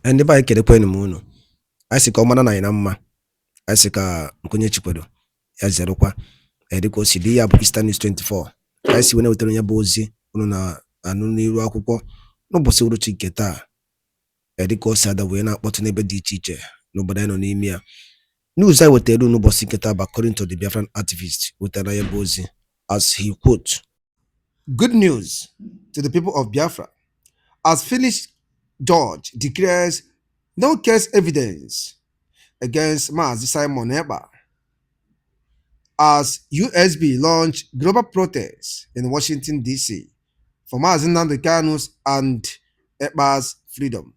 ndị ba ekelekwa m unu. Anyị sị ka ọ mara na anyị na mma. Anyị sị ka nkonye chikwado ya zerụkwa dịka o si dị ya bụ Eastern News 24. Anyị si wee na-wetara ya bụ ozi unu na-anụ n'iru akwụkwọ n'ụbọchị uruchi nke taa dịka o si ada wee na-akpọtụ n'ebe dị iche iche n'obodo anyị nọ n'ime ya. News anyị wetara n'ụbọchị nke taa bụ according to the Biafran activist wetara ya bụ ozi as he quote, "Good news to the people of Biafra as Finnish judge declares no case evidence against Mazi Simon EKPA as USB launched global protests in Washington, D.C. for Mazi Nnamdi Kanu's and EKPA's freedom."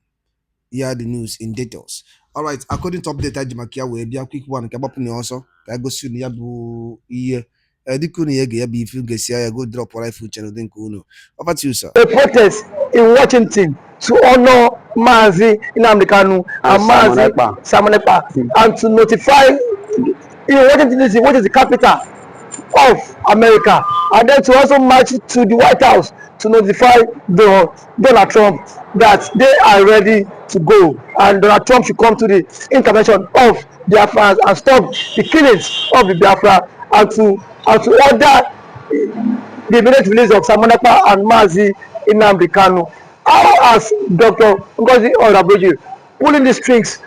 Here are the news in details. All right, according to update Ajimakia, we be a quick one. Kabapuni also. I go soon. Yabu year. Dikuni yege yabi if you get here, go drop or food channel. Then kuno. Over to you, sir. A protest in Washington to honor Mazi Nnamdi Kanu and Mazi Simon EKPA and to notify in Washington DC, which is the capital of America, and then to also march to the White House to notify Donald Trump that they are ready to go, and Donald Trump should come to the intervention of Biafra and stop the killings of the Biafra, and to order the immediate release of Simon EKPA and Mazi Nnamdi Kanu. How has Dr. Ngozi Oraboji pulling the strings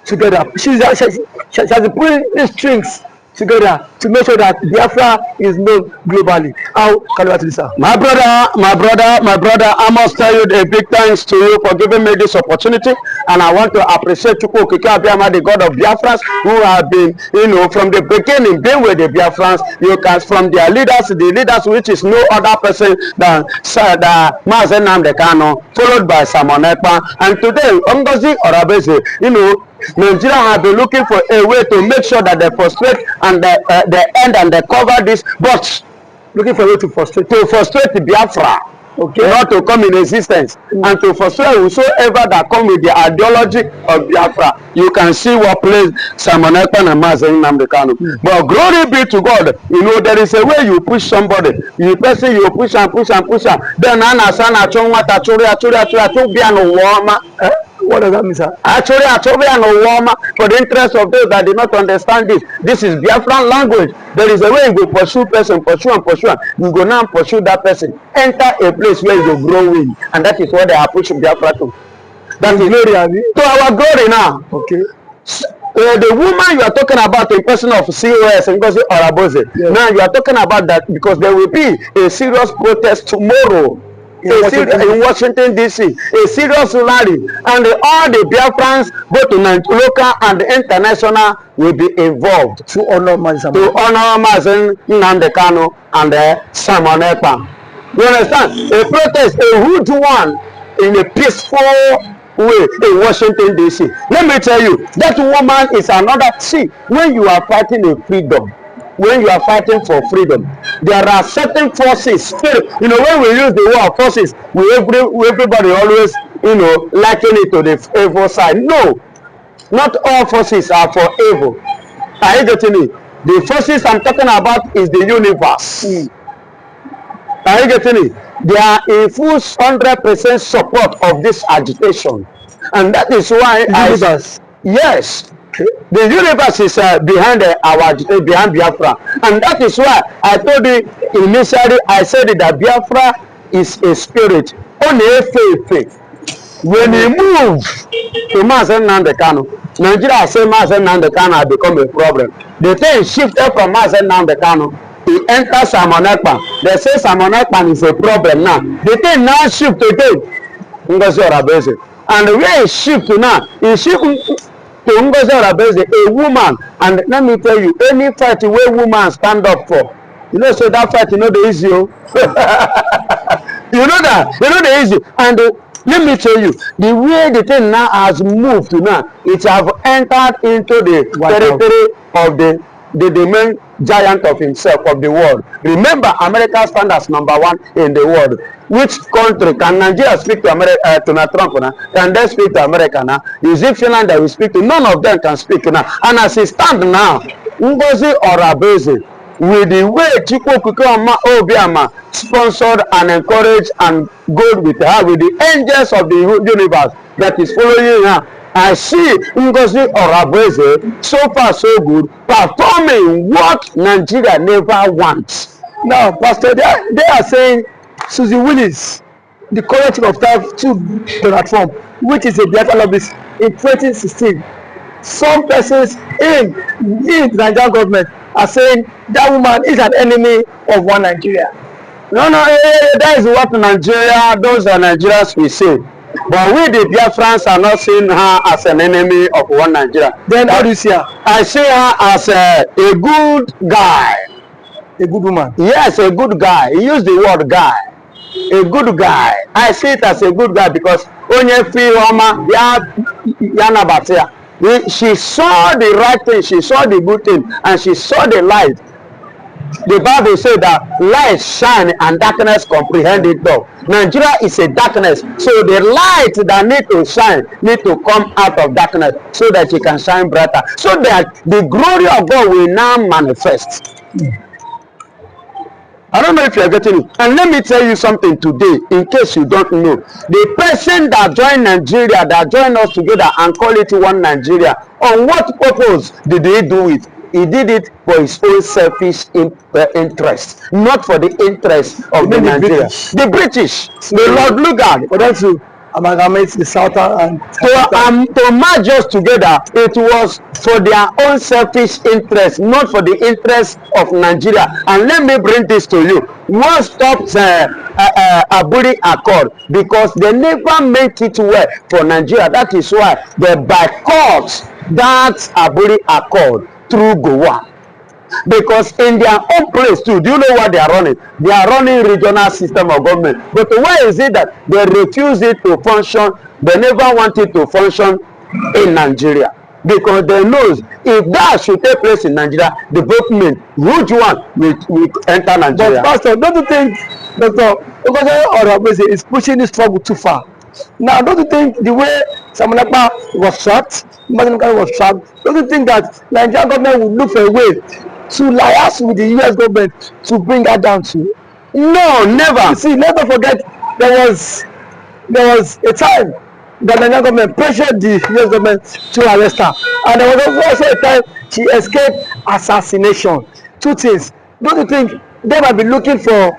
together? She has been pulling the strings together to make sure that Biafra is known globally. How can you answer this, sir? My brother, I must tell you a big thanks to you for giving me this opportunity, and I want to appreciate Chukwu Okike Abiyama, the God of Biafrans, who have been, from the beginning, been with the Biafrans. You can, from their leaders, the leaders which is no other person than Mazi Nnamdi Kanu, followed by Simon EKPA, and today, Ngozi Oraboji, Nigeria have been looking for a way to make sure that they frustrate and they end and they cover this, but Looking for a way to frustrate the Biafra, okay, not to come in existence, and to frustrate whosoever that come with the ideology of Biafra. You can see what place Simon EKPA and Mazi Nnamdi Kanu. But glory be to God, there is a way you push somebody, you push and push, then what does that mean, sir? Actually, for the interest of those that did not understand this. This is Biafran language. There is a way you go pursue person, pursue. You go now pursue that person. Enter a place where you go grow in, and that is what they are pushing Biafra to. That is glory, to our glory now. Okay. The woman you are talking about in person of COS and Ngozi Oraboji. Yes. Now you are talking about that because there will be a serious protest tomorrow. In Washington DC, a serious rally, and all the Biafrans, both local and international, will be involved To honor Mazi Nnamdi Kanu and Simon EKPA. You understand? A protest, a huge one, in a peaceful way in Washington DC. Let me tell you, that woman is another. See, when you are fighting a freedom, when you are fighting for freedom, there are certain forces. When we use the word forces, everybody always, liken it to the evil side. No, not all forces are for evil. Are you getting it? The forces I'm talking about is the universe. Are you getting it? They are in full 100% support of this agitation, and that is why yes. The universe is behind behind Biafra, and that is why I told you initially. I said that Biafra is a spirit, only a faith. When you move to Mazi Nnamdi Kanu, Nigeria say Mazi Nnamdi Kanu has become a problem. The thing shifted from Mazi Nnamdi Kanu, he enters Simon EKPA. They say Simon EKPA is a problem now. The thing now shift again, Ngozi Oraboji, and where it shift to now, it shift to Ngozi Oraboji, a woman. And let me tell you, any fight where woman stand up for, so that fight, the easy. The easy. And let me tell you, the way the thing now has moved now, it have entered into the territory of the main giant of himself, of the world. Remember, America stands as #1 in the world. Which country can Nigeria speak to America, to Trump now? Can they speak to America now? Is it Finland that will speak to? None of them can speak now. And as it stands now, Ngozi Oraboji with the way Chukwuka Obiama sponsored and encouraged and go with her, with the angels of the universe that is following her. I see Ngozi Orabeze, so far so good, performing what Nigeria never wants. Now, Pastor, they are saying Susie Willis, the current chief of staff to Donald Trump, which is a Biafra lobbyist in 2016. Some persons in the Nigerian government are saying that woman is an enemy of one Nigeria. No, that is what Nigeria, those are Nigerians we say. But we the Biafrans are not seeing her as an enemy of one Nigeria. Then how do you see her? I see her as a good guy. A good woman. Yes, a good guy. He used the word guy. A good guy. I see it as a good guy because she saw the right thing, she saw the good thing, and she saw the light. The Bible says that light shine and darkness comprehend it though. Nigeria is a darkness, so the light that need to shine need to come out of darkness so that it can shine brighter, so that the glory of God will now manifest. I don't know if you are getting it. And let me tell you something today, in case you don't know. The person that joined Nigeria, that joined us together and call it one Nigeria, on what purpose did he do it? He did it for his own selfish interest, not for the interest of the Nigerians. The British, the Lord Lugard. For them to amalgamate the southern and to merge us together, it was for their own selfish interest, not for the interest of Nigeria. And let me bring this to you. What stopped Aburi Accord? Because they never make it well for Nigeria. That is why they boycott that Aburi Accord through Goa. Because in their own place too, do you know what they are running? They are running regional system of government. But why is it that they refuse it to function? They never want it to function in Nigeria. Because they know if that should take place in Nigeria, development, which one will enter Nigeria? But Pastor, don't you think Dr. Orabeze is pushing this struggle too far? Now, don't you think the way Samuel Ekpa was trapped, was trapped, don't you think that Nigerian government would look for a way to liaise with the US government to bring her down to? No, never. You see, never forget there was a time that Nigerian government pressured the US government to arrest her, and there was also a time she escaped assassination. Two things. Don't you think they might be looking for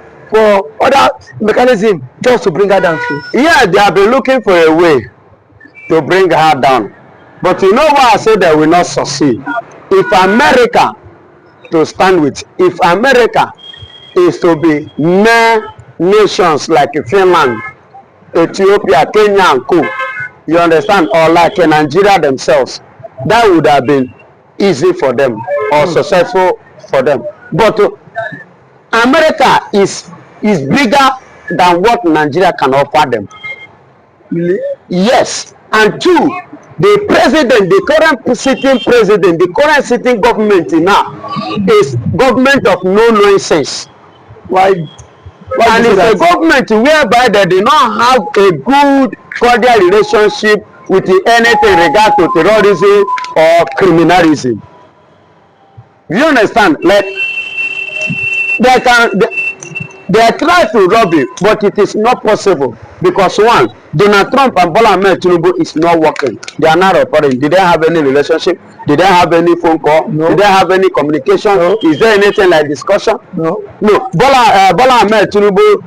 other mechanism just to bring her down to? Yeah, they have been looking for a way to bring her down. But you know why I say they will not succeed? If America to stand with, if America is to be mere nations like Finland, Ethiopia, Kenya and co, you understand, or like Nigeria themselves, that would have been easy for them or successful for them. But America is bigger than what Nigeria can offer them. Really? Yes. And two, the president, the current sitting president, the current sitting government now is government of no nonsense. Why And it's a government whereby they do not have a good cordial relationship with anything regard to terrorism or criminalism. You understand? Like they try to rob it, but it is not possible because one, Donald Trump and Bola Ahmed Tinubu is not working. They are not operating. Did they have any relationship? Did they have any phone call? No. Did they have any communication? No. Is there anything like discussion? No. No. Bola Ahmed Tinubu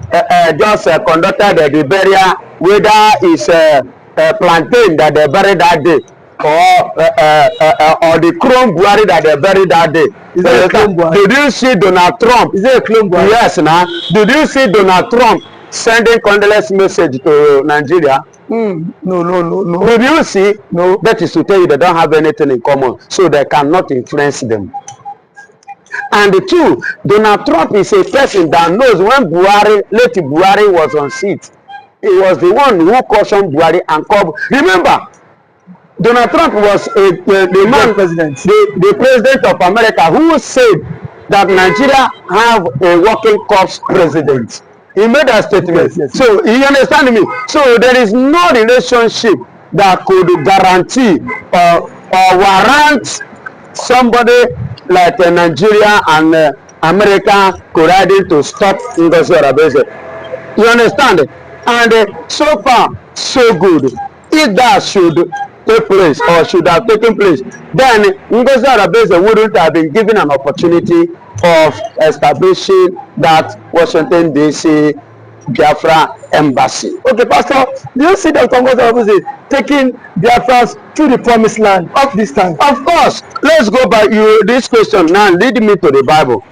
just conducted the burial, whether it's plantain that they buried that day or the clone Buhari that they buried that day. Is that a clone Buhari? Did you see Donald Trump? Is there a clone Buhari? Yes, now. Did you see Donald Trump sending condolence message to Nigeria? No. Did you see? No. That is to tell you they don't have anything in common, so they cannot influence them. And the two, Donald Trump is a person that knows when late Buhari was on seat, he was the one who cautioned Buhari and called. Remember, Donald Trump was the man, the president of America, who said that Nigeria have a working corps president. He made that statement. Yes. So you understand me? So there is no relationship that could guarantee or warrant somebody like Nigeria America colliding to stop Ngozi Orebeze. You understand? And so far, so good. If that should take place or should have taken place, then Ngozi Orebeze wouldn't have been given an opportunity of establishing that Washington DC Biafra embassy. Okay, Pastor, do you see Dr. Ngozi Orebeze taking Biafrans to the promised land of this time? Of course. Let's go back. This question now lead me to the Bible.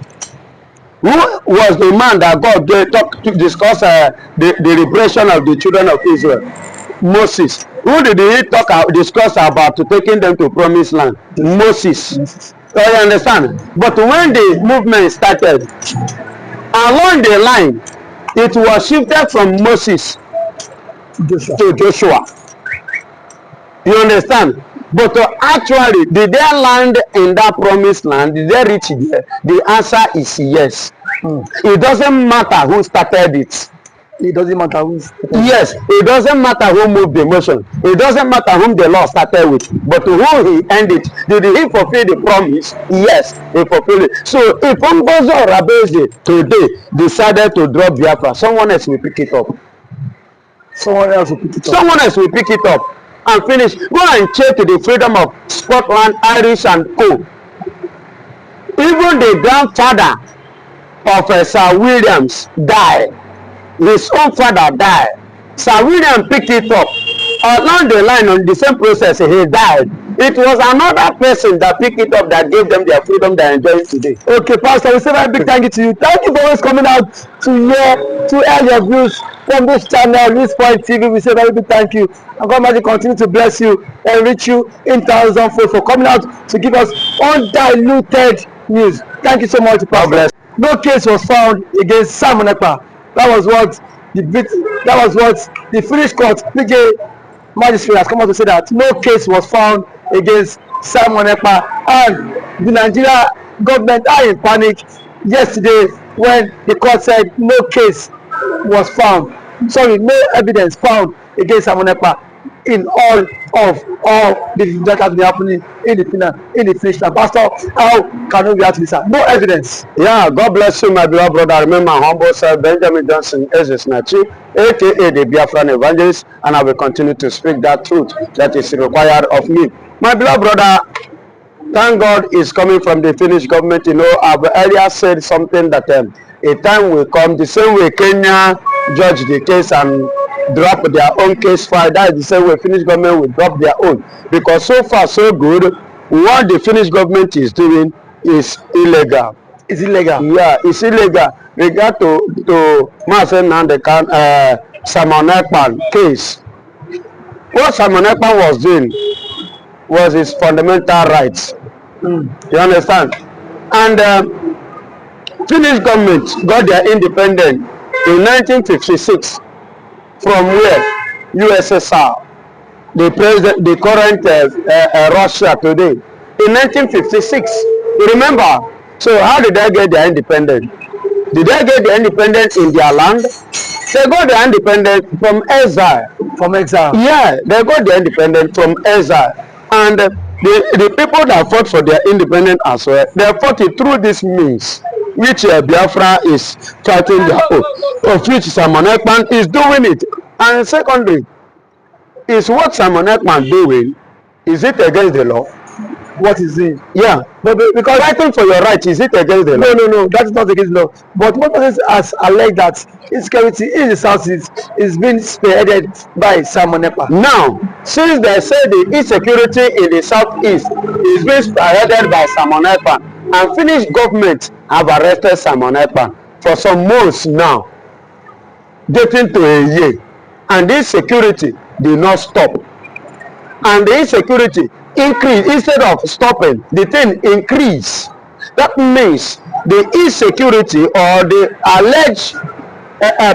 Who was the man that God gave to discuss the liberation of the children of Israel? Moses. Who did he discuss about taking them to promised land? Moses. So you understand? But when the movement started, along the line, it was shifted from Moses to Joshua. You understand? But actually, did they land in that promised land? Did they reach there? The answer is yes. It doesn't matter who started it. It doesn't matter who. Yes, it doesn't matter who moved the motion. It doesn't matter whom the law started with. But who he ended. Did he fulfill the promise? Yes, he fulfilled it. So if Ngozi Orebeze today decided to drop Biafra, someone else will pick it up. Someone else will pick it up. Someone else will pick it up and finish. Go and check the freedom of Scotland, Irish and co. Even the grandfather of Sir Williams died. His own father died. Sir William picked it up. Along the line, on the same process, he died. It was another person that picked it up that gave them their freedom they are enjoying today. Okay, Pastor, we say very big thank you to you. Thank you for always coming out to air your views from this channel, this point TV. We say very big thank you. And God might continue to bless you and reach you in thousandfold for coming out to give us undiluted news. Thank you so much, Pastor. No case was found against Simon Ekpa. That was what the Finnish court, PJ magistrate, has come out to say that no case was found against Simon Ekpa, and the Nigeria government are in panic yesterday when the court said no case was found. Sorry, no evidence found against Simon Ekpa in all the that has been happening in the Finnish land. Pastor, how can we react to this? No evidence. Yeah, God bless you, my beloved brother. I remember my humble self, Benjamin Johnson, Ezes Nachi, aka the Biafran evangelist, and I will continue to speak that truth that is required of me. My beloved brother, thank God is coming from the Finnish government. You know, I've earlier said something that a time will come, the same way Kenya judge the case and drop their own case file. That is the same way Finnish government will drop their own. Because so far so good, what the Finnish government is doing is illegal. It's illegal. Yeah, it's illegal. Regard to Masen and the Simon Ekpa case. What Simon Ekpa was doing was his fundamental rights. You understand? And Finnish government got their independence in 1956 from where? USSR. The current Russia today. In 1956. You remember? So how did they get their independence? Did they get their independence in their land? They got their independence from exile. From exile? Yeah, they got their independence from exile. And the people that fought for their independence as well, they fought it through this means, which Biafra is fighting their own, of which Simon Ekpa is doing it. And secondly, is what Simon Ekpa doing, is it against the law? What is it? Yeah, but because fighting for your right, is it against the law? No, that's not against the law. But what has alleged that insecurity in the southeast is being spearheaded by Simon Ekpa. Now, since they say the insecurity in the southeast is being spearheaded by Simon Ekpa, and Finnish government have arrested Simon Ekpa for some months now, getting to a year, and this security did not stop, and the insecurity increase instead of stopping, the thing increase. That means the insecurity or the alleged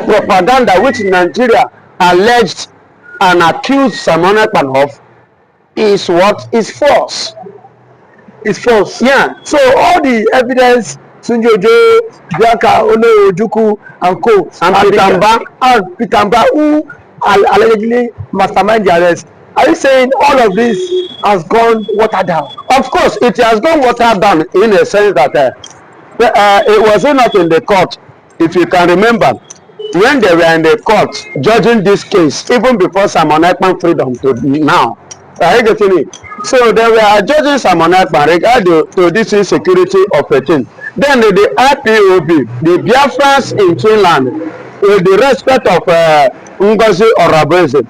propaganda which Nigeria alleged and accused Simon Ekpa of is what is false. It's false. Yeah. So all the evidence, Sunjojo, Bianca, Ono, Ojuku, and co, and Pitamba, who allegedly mastermind the arrest. Are you saying all of this has gone watered down? Of course, it has gone watered down in a sense that It was not in the court, if you can remember, when they were in the court judging this case, even before Simon Ekpan freedom to now. Are you getting it? So they were judging Simon Ekpan regarding to this insecurity of a thing. Then the IPOB, the Biafrans in Finland, with the respect of Ngozi Orabeze,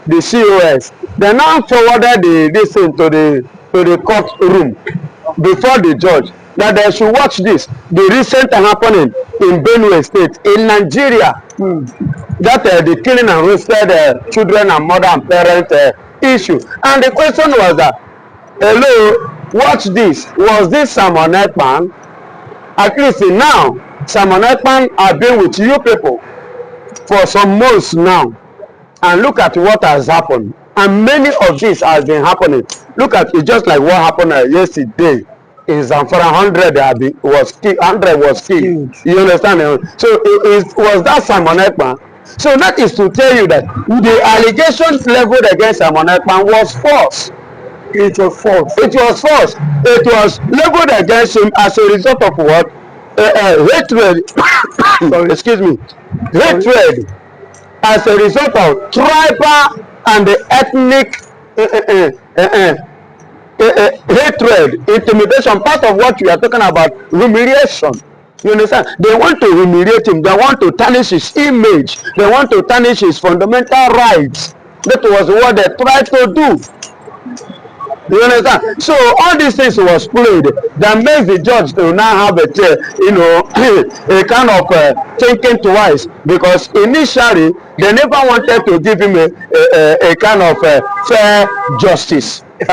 the COS, they now forwarded this thing to the court room before the judge, that they should watch this. The recent happening in Benue State, in Nigeria, that the killing and roasted children and mother and parent issue. And the question was that, hello, watch this. Was this Simon Ekpan? At least now, Simon Ekpan have been with you people for some months now. And look at what has happened. And many of this has been happening. Look at it, just like what happened yesterday. In Zamfara, 100 was killed. You understand? So it was that Simon Ekpan. So that is to tell you that the allegations leveled against Simon Ekpan was false. It was false. It was false. It was leveled against him as a result of what? Hatred. Excuse me. Hatred as a result of tribal and ethnic hatred, intimidation, part of what we are talking about, humiliation. You understand? They want to humiliate him. They want to tarnish his image. They want to tarnish his fundamental rights. That was what they tried to do. You understand? So all these things was played that makes the judge to now have a a kind of thinking twice, because initially they never wanted to give him a kind of fair justice. A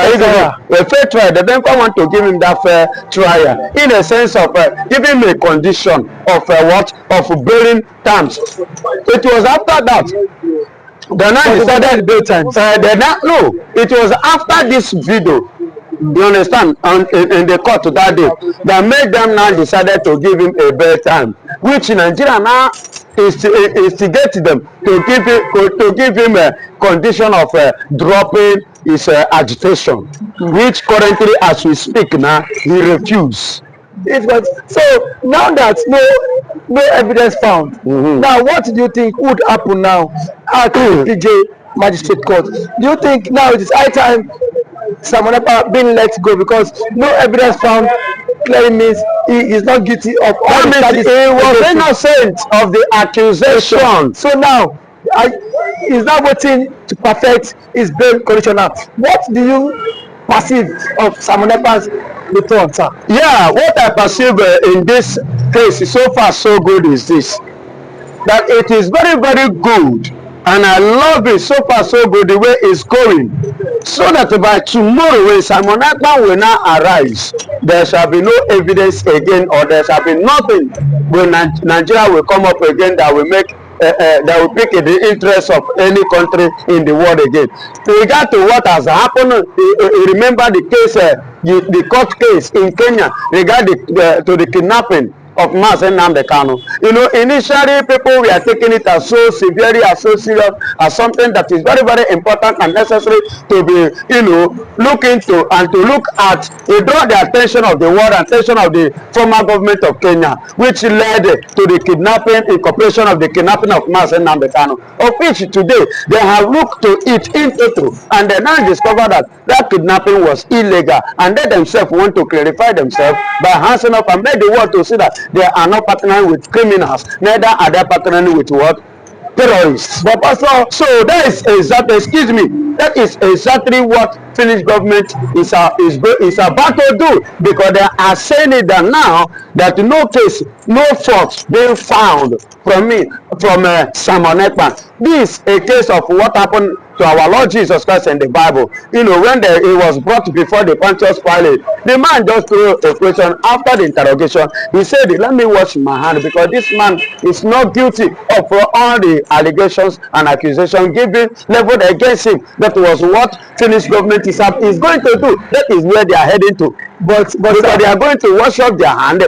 fair trial. They never want to give him that fair trial, in a sense of giving him a condition of of bearing terms. It was after that. They now decided it was after this video, you understand, in the court that day, that made them now decided to give him a bail time, which Nigeria now instigate them to give him a condition of dropping his agitation, which currently, as we speak now, he refused. It was so. Now that no evidence found. Now what do you think would happen now at PJ Magistrate Court? Do you think now it is high time Simon Ekpan being let go, because no evidence found clearly means he is not guilty of all the charges? He was innocent of the accusation. So now he's now waiting to perfect his bail condition. Now, what do you perceive of Simon Ekpan's return, sir? Yeah, what I perceive in this case so far so good is this, that it is very, very good, and I love it so far so good the way it's going, so that by tomorrow when Simon Ekpan will now arise, there shall be no evidence again, or there shall be nothing when Nigeria will come up again that will make that will pick in the interest of any country in the world again. With regard to what has happened, remember the case, the court case in Kenya regarding to the kidnapping of Nnamdi Kanu. You know, initially people were taking it as so severely, as so serious, as something that is very, very important and necessary to be, look into and to look at. It draw the attention of the world, attention of the former government of Kenya, which led to the kidnapping, incorporation of the kidnapping of Nnamdi Kanu, of which today they have looked to it in total, and they now discover that that kidnapping was illegal, and they themselves want to clarify themselves by handsing up and make the world to see that they are not partnering with criminals, neither are they partnering with what? Terrorists. But also, so that is exactly, excuse me, that is exactly what Finnish government is about to do, because they are saying it that now that no case, no fault being found from Simon Ekpan. This is a case of what happened to our Lord Jesus Christ in the Bible. When he was brought before the Pontius Pilate, the man just threw a question after the interrogation. He said, "Let me wash my hand, because this man is not guilty of all the allegations and accusations given leveled against him." That was what Finnish government is going to do. That is where they are heading to. But they are going to wash up their hand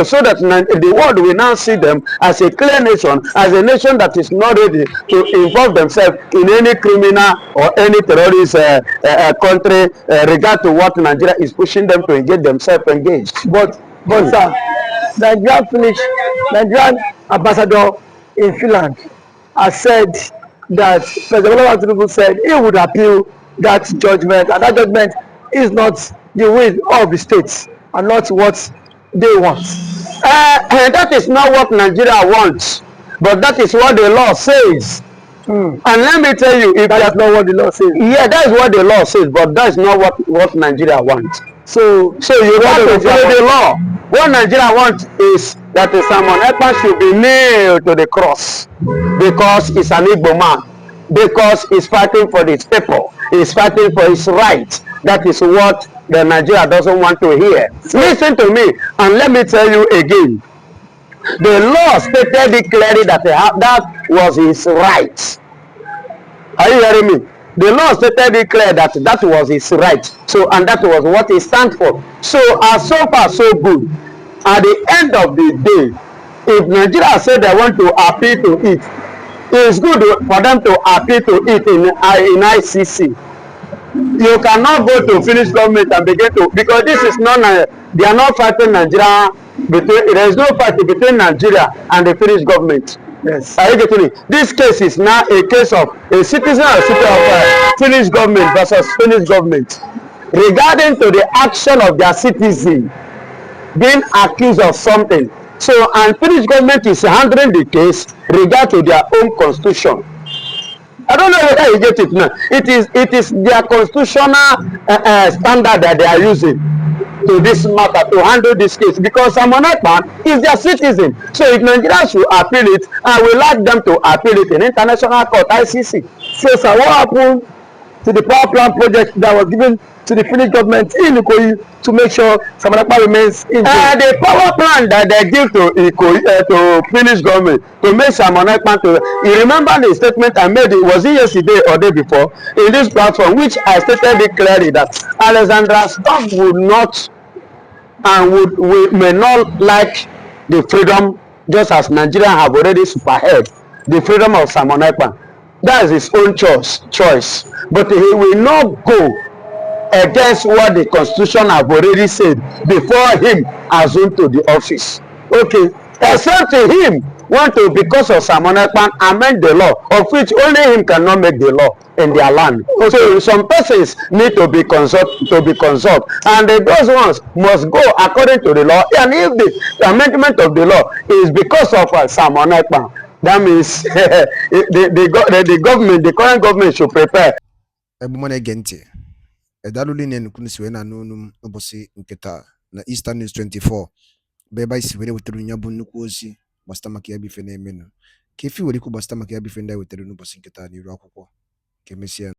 so that the world will now see them as a clear nation, as a nation that is not ready to involve themselves in any criminal or any terrorist country, regard to what Nigeria is pushing them to engage themselves engaged. But sir, Nigerian ambassador in Finland has said that President Bola Tinubu said he would appeal that judgment, and that judgment is not the will of the states and not what they want. That is not what Nigeria wants, but that is what the law says. And let me tell you, if That is not what the law says. yeah, that is what the law says, but that is not what Nigeria wants. So You want to follow the law. What Nigeria wants is that Simon Ekpa should be nailed to the cross because he's an Igbo man, because he's fighting for his people, he's fighting for his rights. That is what the Nigeria doesn't want to hear. Listen to me, and let me tell you again. The law stated it clearly that that was his right. Are you hearing me? The law stated it clear that that was his right. So, and that was what he stands for. So so far so good. At the end of the day, if Nigeria said they want to appeal to it, it's good for them to appeal to it in ICC. You cannot go to Finnish government and begin to, because this is not, they are not fighting Nigeria, there is no fight between Nigeria and the Finnish government. Yes. Are you getting it? This case is now a case of a citizen or citizen of Finnish government versus Finnish government regarding to the action of their citizen being accused of something. So, and Finnish government is handling the case regard to their own constitution. I don't know whether you get it now. It is their constitutional standard that they are using to this matter to handle this case, because Simon Ekpa is their citizen. So if Nigeria should appeal it, I will like them to appeal it in international court, ICC. So, sir, what happened to the power plant project that was given to the Finnish government in Ikoyi to make sure Simon Ekpa remains in jail? The power plant that they give to to Finnish government to make Simon Ekpa to, you remember the statement I made, was it yesterday or day before, in this platform, which I stated it clearly that Alexandra Stubb would not and may not like the freedom, just as Nigeria have already superhed the freedom of Simon Ekpa. That is his own choice. But he will not go against what the constitution have already said before him assumed to the office. Okay, except him want to, because of Simon Ekpa, amend the law, of which only him cannot make the law in their land. So some persons need to be consulted, and those ones must go according to the law. And if the amendment of the law is because of Simon Ekpa, that means the current government should prepare. Edaluli ne nukunu siwe na nunum obosi nketa na Eastern News 24 beba isi were weteru nyabu nnukwu ozi gbasata maka ya bife na-emenu ka efi were ikwu gbasata maka ya bife ndị a wetere n'ụbọchị nketa n'iru akwụkwọ ka emesịa